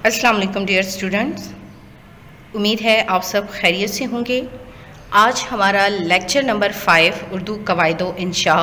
अस्सलाम वालेकुम dear students, उम्मीद है आप सब खैरियत से होंगे। आज हमारा लेक्चर नंबर 5 उर्दू कवायदो इंशा,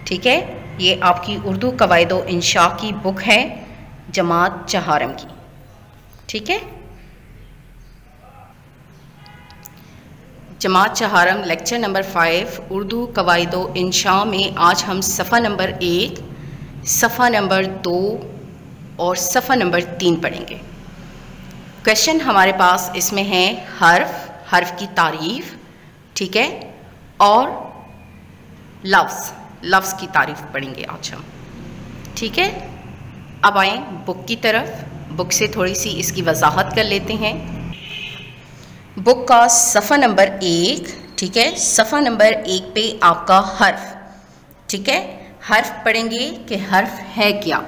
ठीक है। ये आपकी उर्दू कवायदो इंशा की बुक है जमात चहारम की, ठीक है। जमात चहारम लेक्चर नंबर 5 उर्दू कवायदो इंशा में आज हम सफ़ा नंबर 1, सफ़ा नंबर 2 और सफ़ा नंबर 3 पढ़ेंगे। क्वेश्चन हमारे पास इसमें है हर्फ की तारीफ़, ठीक है, और लफ्ज़ की तारीफ़ पढ़ेंगे आज हम, ठीक है। अब आएँ बुक की तरफ। बुक से थोड़ी सी इसकी वजाहत कर लेते हैं। बुक का सफ़ा नंबर 1, ठीक है। सफ़ा नंबर 1 पे आपका हर्फ, ठीक है। हर्फ पढ़ेंगे कि हर्फ है क्या।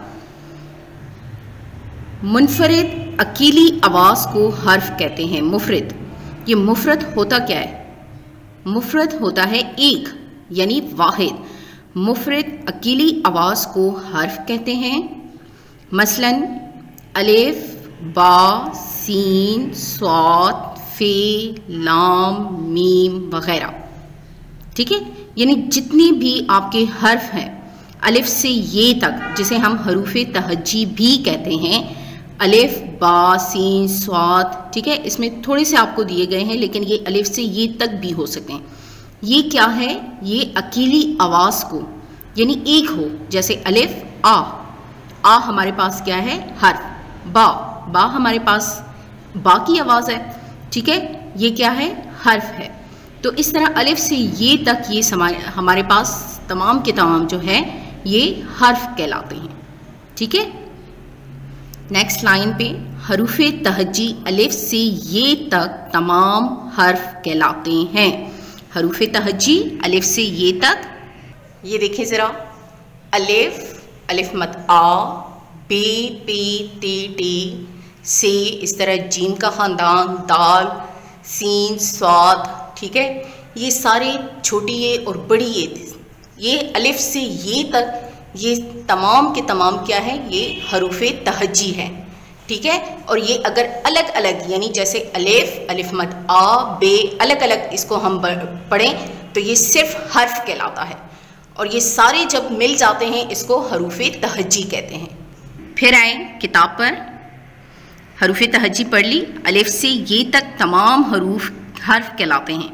मुनफरिद अकीली आवाज़ को हर्फ कहते हैं। मुफरद, ये मुफरद होता क्या है? मुफरद होता है एक, यानी वाहिद। मुफरद अकीली आवाज़ को हर्फ कहते हैं। मसलन अलिफ, बा, सीन, स्वाद, फे, लाम, मीम वगैरह, ठीक है। यानी जितने भी आपके हर्फ हैं अलिफ से ये तक, जिसे हम हरूफे तहज्जी भी कहते हैं, अलिफ, बा, सीन, स्वाद, ठीक है। इसमें थोड़े से आपको दिए गए हैं, लेकिन ये अलिफ से ये तक भी हो सकते हैं। ये क्या है? ये अकेली आवाज़ को, यानी एक हो, जैसे अलिफ, आ हमारे पास क्या है? हर्फ। बा हमारे पास बा की आवाज़ है, ठीक है। ये क्या है? हर्फ है। तो इस तरह अलिफ से ये तक ये हमारे पास तमाम के तमाम जो है ये हर्फ कहलाते हैं, ठीक है। नेक्स्ट लाइन पे हरूफे तहज्जी अलिफ से ये तक तमाम हर्फ कहलाते हैं। हरूफे तहज्जी अलिफ से ये तक, ये देखें ज़रा, अलिफ मत आ, बे, पे, ते, से, इस तरह जीम का ख़ानदान, दाल, सीन, स्वाद, ठीक है। ये सारे छोटी ये और बड़ी ये अलिफ से ये तक, ये तमाम के तमाम क्या है? ये हरूफे तहज्जी है, ठीक है। और ये अगर अलग अलग, यानी जैसे अलिफ मत आ, बे, अलग अलग इसको हम पढ़ें तो ये सिर्फ हर्फ कहलाता है। और ये सारे जब मिल जाते हैं इसको हरूफे तहज्जी कहते हैं। फिर आए किताब पर। हरूफे तहज्जी पढ़ ली। अलिफ से ये तक तमाम हर्फ कहलाते हैं।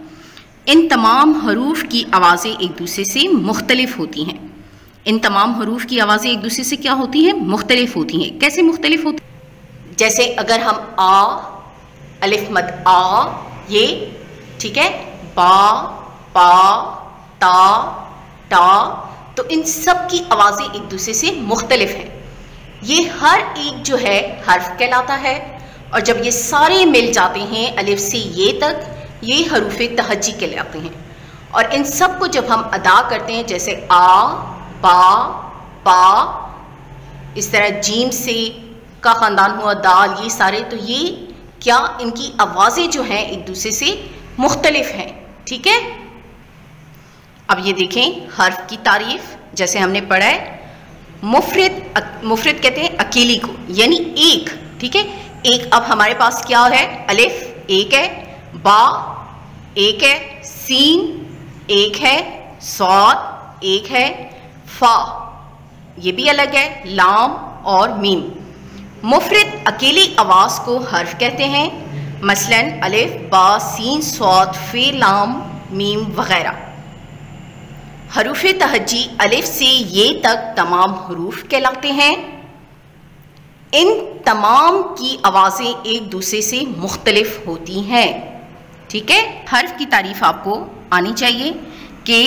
इन तमाम हरूफ की आवाज़ें एक दूसरे से मुख्तलिफ होती हैं। इन तमाम हरूफ की आवाज़ें एक दूसरे से क्या होती हैं? मुख्तलिफ होती हैं। कैसे मुख्तलिफ होती? जैसे अगर हम अलिफ मत आ, ये, ठीक है, बा, पा, ता, टा, तो इन सब की आवाज़ें एक दूसरे से मुख्तलिफ हैं। ये हर एक जो है हर्फ कहलाता है। और जब ये सारे मिल जाते हैं अलिफ से ये तक, ये हरूफे तहज्जी कहलाते हैं। और इन सब को जब हम अदा करते हैं, जैसे आ, बा, पा, इस तरह जीम से का ख़ानदान हुआ, दाल, ये सारे, तो ये क्या, इनकी आवाज़ें जो हैं एक दूसरे से मुख्तलिफ हैं, ठीक है। अब ये देखें हर्फ की तारीफ़, जैसे हमने पढ़ा है। मुफरद कहते हैं अकेली को, यानी एक, ठीक है। एक, अब हमारे पास क्या है? अलिफ एक है, बा एक है, सीन एक है, स्वाद एक है, फा ये भी अलग है, लाम और मीम। मुफरद अकेली आवाज़ को हर्फ कहते हैं। मसलन अलिफ, बा, सीन, स्वाद, फे, लाम, मीम वगैरह। हरूफे तहज्जी अलिफ से ये तक तमाम हरूफ कहलाते हैं। इन तमाम की आवाज़ें एक दूसरे से मुख्तलिफ होती हैं, ठीक है। हर्फ की तारीफ़ आपको आनी चाहिए कि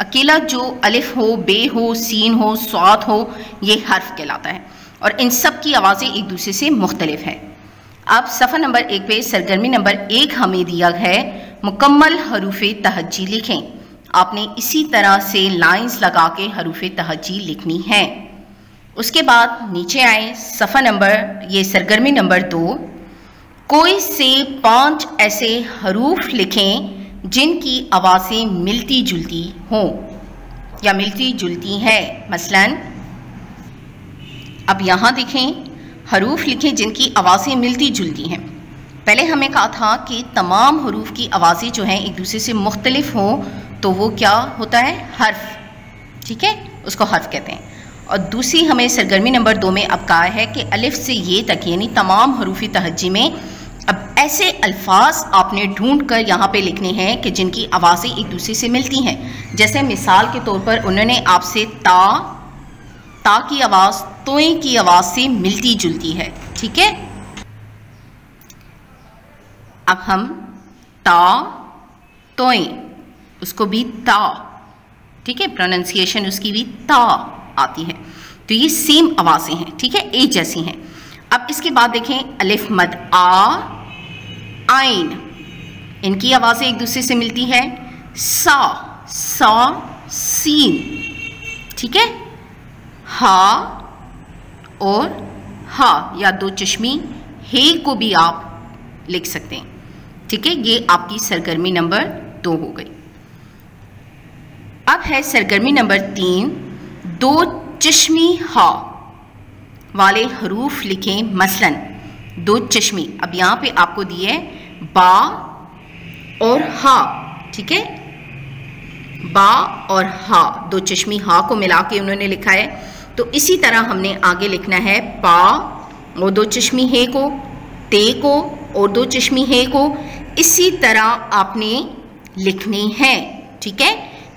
अकेला जो अलिफ हो, बे हो, सीन हो, स्वाद हो, ये हर्फ कहलाता है। और इन सब की आवाज़ें एक दूसरे से मुख्तलिफ है। अब सफ़ा नंबर 1 पे सरगर्मी नंबर 1 हमें दिया है, मुकम्मल हरूफे तहज्जी लिखें। आपने इसी तरह से लाइंस लगा के हरूफे तहज्जी लिखनी है। उसके बाद नीचे आए सफ़ा नंबर, ये सरगर्मी नंबर 2, कोई से 5 ऐसे हरूफ लिखें जिनकी आवाज़ें मिलती जुलती हों या मिलती जुलती हैं। मसलन अब यहाँ देखें हरूफ लिखें जिनकी आवाज़ें मिलती जुलती हैं। पहले हमें कहा था कि तमाम हरूफ की आवाज़ें जो हैं एक दूसरे से मुख्तलिफ हों तो वो क्या होता है, हर्फ, ठीक है, उसको हर्फ कहते हैं। और दूसरी हमें सरगर्मी नंबर 2 में अब कहा है कि अलिफ से ये तक यानी तमाम हरूफी तहज्जी में अब ऐसे अल्फाज आपने ढूंढ कर यहाँ पे लिखने हैं कि जिनकी आवाज़ें एक दूसरे से मिलती हैं। जैसे मिसाल के तौर पर उन्होंने आपसे ता की आवाज़ तोए की आवाज़ से मिलती जुलती है, ठीक है। अब हम ता तोए, उसको भी ता, ठीक है, प्रोनाउंसिएशन उसकी भी ता आती है, तो ये सेम आवाज़ें हैं, ठीक है, एक जैसी हैं। अब इसके बाद देखें अलिफ मद आ आइन, इनकी आवाज़ें एक दूसरे से मिलती है। सा सीन, ठीक है, हा और हा या दो चश्मी हे को भी आप लिख सकते हैं, ठीक है। ये आपकी सरगर्मी नंबर 2 हो गई। अब है सरगर्मी नंबर 3, दो चश्मी हा वाले हरूफ लिखें। मसलन दो चश्मी, अब यहाँ पे आपको दिए बा और हा, ठीक है, बा और हा, दो चश्मी हा को मिला के उन्होंने लिखा है। तो इसी तरह हमने आगे लिखना है पा और दो चश्मी हे को, ते को और दो चश्मी हे को, इसी तरह आपने लिखने हैं, ठीक है।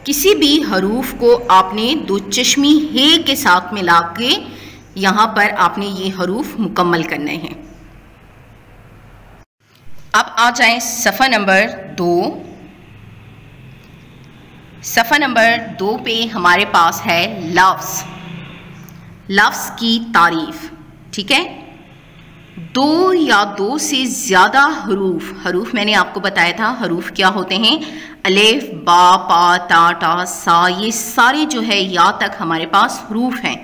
किसी भी हरूफ को आपने दो चश्मी हे के साथ मिला के यहाँ पर आपने ये हरूफ मुकम्मल करने हैं। अब आ जाएं सफ़ा नंबर 2। सफ़ा नंबर 2 पे हमारे पास है लफ्ज़, लफ्ज़ की तारीफ, ठीक है। दो या दो से ज़्यादा हरूफ मैंने आपको बताया था हरूफ क्या होते हैं, अलिफ बा पा ता टा सा, ये सारे जो है या तक हमारे पास हरूफ हैं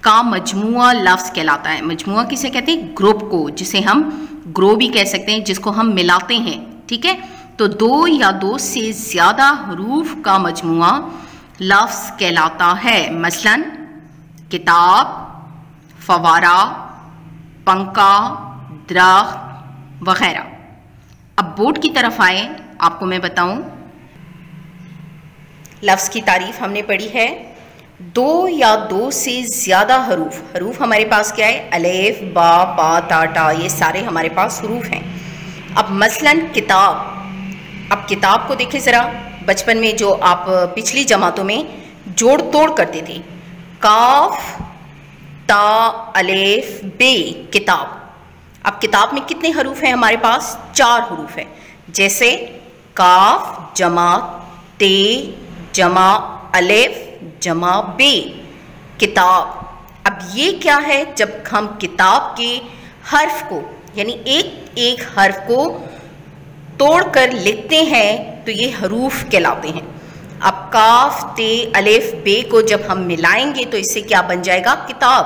का मजमुआ लफ्ज़ कहलाता है। मजमुआ किसे कहते हैं, ग्रुप को, जिसे हम ग्रो भी कह सकते हैं, जिसको हम मिलाते हैं, ठीक है। तो दो या दो से ज़्यादा हरूफ का मजमुआ लफ्ज़ कहलाता है। मसलन किताब, फवारा, पंखा, दरख्त वगैरह। अब बोर्ड की तरफ आए, आपको मैं बताऊं, लफ्ज़ की तारीफ हमने पढ़ी है। दो या दो से ज़्यादा हरूफ हमारे पास क्या है, अलिफ बा पा ता टा, ये सारे हमारे पास हरूफ हैं। अब मसलन किताब, अब किताब को देखें ज़रा, बचपन में जो आप पिछली जमातों में जोड़ तोड़ करते थे, काफ ता अलिफ बे किताब। अब किताब में कितने हरूफ हैं हमारे पास, 4 हरूफ हैं। जैसे काफ जमा ते जमा अलिफ जमा बे किताब। अब ये क्या है, जब हम किताब के हर्फ को यानी एक एक हर्फ को तोड़कर लिखते हैं तो ये हरूफ कहलाते हैं। अब काफ ते अलिफ बे को जब हम मिलाएंगे तो इससे क्या बन जाएगा, किताब,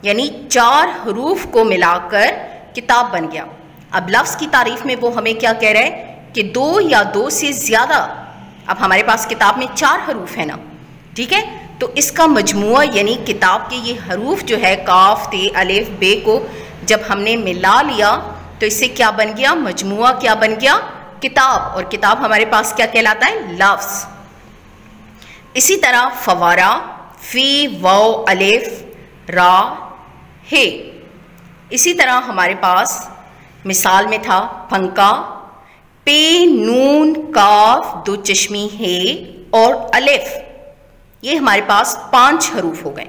यानी 4 हरूफ को मिलाकर किताब बन गया। अब लफ्ज़ की तारीफ में वो हमें क्या कह रहा है कि दो या दो से ज़्यादा, अब हमारे पास किताब में 4 हरूफ है ना, ठीक है, तो इसका मजमुआ यानी किताब के ये हरूफ जो है काफ ते अलिफ बे को जब हमने मिला लिया तो इससे क्या बन गया, मजमुआ क्या बन गया, किताब। और किताब हमारे पास क्या कहलाता है, लफ्ज़। इसी तरह फवारा, फी वाओ अलिफ रा हे। इसी तरह हमारे पास मिसाल में था पंखा, पे नून काफ दो चश्मी हे और अलिफ, ये हमारे पास 5 हरूफ हो गए।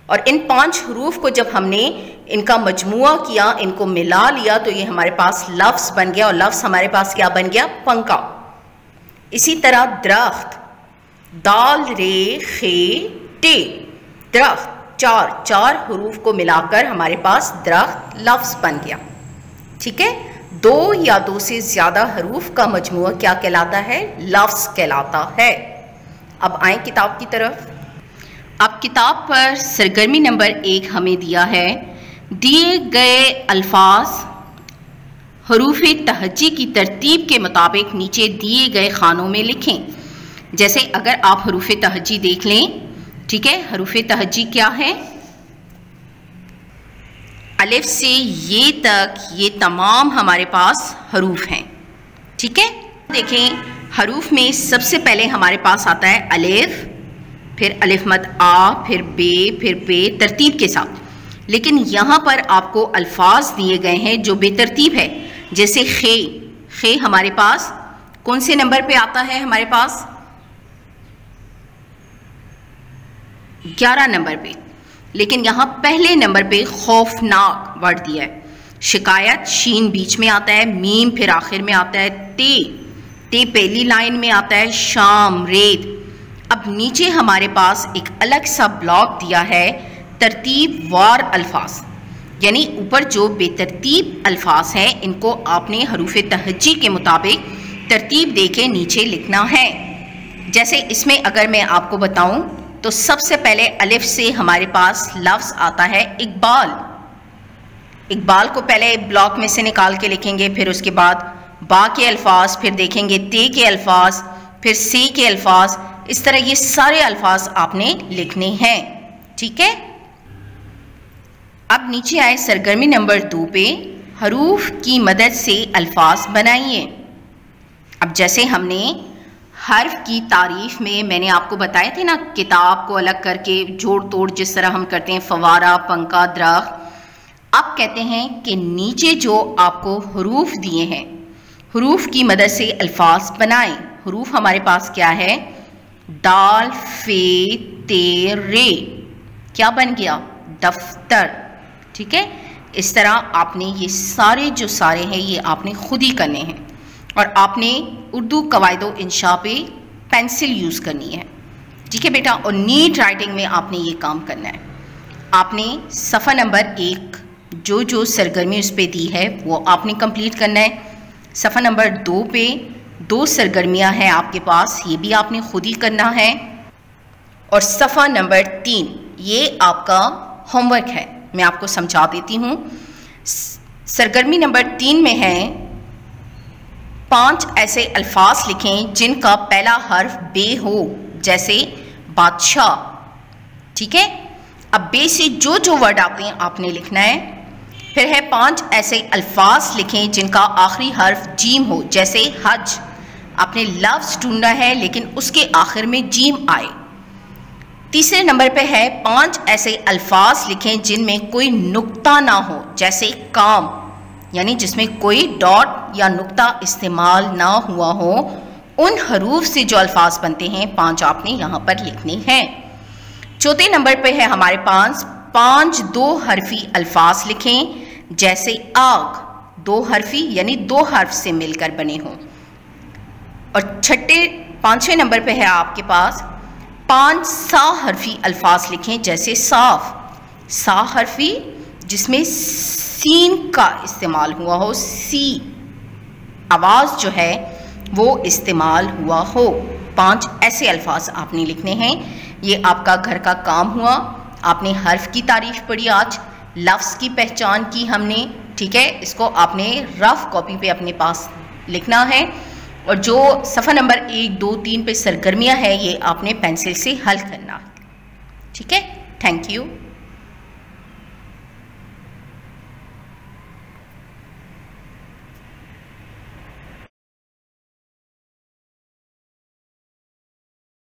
और इन 5 हरूफ को जब हमने इनका मजमुआ किया, इनको मिला लिया, तो ये हमारे पास लफ्ज़ बन गया। और लफ्ज़ हमारे पास क्या बन गया, पंखा। इसी तरह दरख्त, दाल रे खे टे, दरख्त, 4 हरूफ को मिलाकर हमारे पास दरख्त लफ्ज़ बन गया, ठीक है। दो या दो से ज़्यादा हरूफ का मजमुआ क्या कहलाता है, लफ्ज़ कहलाता है। अब आए किताब की तरफ। अब किताब पर सरगर्मी नंबर 1 हमें दिया है, दिए गए अल्फाज हरूफ तहज्जी की तरतीब के मुताबिक नीचे दिए गए खानों में लिखें। जैसे अगर आप हरूफ तहज्जी देख लें, ठीक है, हरूफ तहज्जी क्या है, अलिफ से ये तक ये तमाम हमारे पास हरूफ हैं, ठीक है। देखें हरूफ में सबसे पहले हमारे पास आता है अलिफ, फिर अलिफ मद आ, फिर बे, फिर पे, तरतीब के साथ। लेकिन यहाँ पर आपको अल्फाज दिए गए हैं जो बेतरतीब है, जैसे खे। खे हमारे पास कौन से नंबर पे आता है? हमारे पास 11 नंबर पे, लेकिन यहाँ पहले नंबर पे खौफनाक वर्ड दिया है। शिकायत, शीन बीच में आता है, मीम फिर आखिर में आता है, ते पहली लाइन में आता है, शाम, रेत। अब नीचे हमारे पास एक अलग सा ब्लॉक दिया है तरतीब वार अल्फाज, यानी ऊपर जो बेतरतीब अल्फाज हैं इनको आपने हरूफ तहज्जी के मुताबिक तरतीब देके नीचे लिखना है। जैसे इसमें अगर मैं आपको बताऊं तो सबसे पहले अलिफ से हमारे पास लफ्ज़ आता है इकबाल। इकबाल को पहले ब्लॉक में से निकाल के लिखेंगे, फिर उसके बाद बा के अल्फाज, फिर देखेंगे ते के अल्फाज, फिर से के अल्फाज। इस तरह ये सारे अल्फाज आपने लिखने हैं, ठीक है। अब नीचे आए सरगर्मी नंबर 2 पे, हरूफ की मदद से अल्फाज बनाइए। अब जैसे हमने हर्फ की तारीफ में मैंने आपको बताए थे ना, किताब को अलग करके जोड़ तोड़ जिस तरह हम करते हैं, फवारा, पंखा, दरख्त। अब कहते हैं कि नीचे जो आपको हरूफ दिए हैं, हरूफ की मदद से अल्फाज बनाएं। हरूफ हमारे पास क्या है? दाल, फे, ते, रे। क्या बन गया? दफ्तर, ठीक है। इस तरह आपने ये सारे जो सारे हैं ये आपने खुद ही करने हैं, और आपने उर्दू कवायदो इंशा पे पेंसिल यूज़ करनी है, ठीक है बेटा। और नीट राइटिंग में आपने ये काम करना है। आपने सफ़ा नंबर 1 जो सरगर्मी उस पर दी है वो आपने कंप्लीट करना है। सफ़ा नंबर 2 पे 2 सरगर्मियाँ हैं आपके पास, ये भी आपने खुद ही करना है। और सफ़ा नंबर 3 ये आपका होमवर्क है, मैं आपको समझा देती हूँ। सरगर्मी नंबर 3 में है 5 ऐसे अल्फाज लिखें जिनका पहला हर्फ बे हो, जैसे बादशाह, ठीक है। अब बे से जो वर्ड आते हैं आपने लिखना है। फिर है 5 ऐसे अल्फाज लिखें जिनका आखिरी हर्फ जीम हो, जैसे हज। आपने लफ्ज़ ढूंढना है लेकिन उसके आखिर में जीम आए। तीसरे नंबर पे है 5 ऐसे अल्फाज लिखें जिनमें कोई नुक्ता ना हो, जैसे काम, यानी जिसमें कोई डॉट या नुक्ता इस्तेमाल ना हुआ हो। उन हरूफ से जो अल्फाज बनते हैं 5 आपने यहाँ पर लिखने हैं। चौथे नंबर पे है हमारे पास 5 2 हरफी अल्फाज लिखें, जैसे आग, 2 हरफी यानी 2 हर्फ से मिलकर बने हों। और पांचवें नंबर पे है आपके पास 5 सा हरफी अल्फाज लिखें, जैसे साफ, सा हरफी जिसमें सीन का इस्तेमाल हुआ हो, सी आवाज़ जो है वो इस्तेमाल हुआ हो। 5 ऐसे अल्फाज आपने लिखने हैं। ये आपका घर का काम हुआ। आपने हर्फ की तारीफ पढ़ी, आज लफ्ज़ की पहचान की हमने, ठीक है। इसको आपने रफ कॉपी पे अपने पास लिखना है। और जो सफ़ा नंबर 1 2 3 पे सरगर्मियाँ है ये आपने पेंसिल से हल करना, ठीक है। Thank you.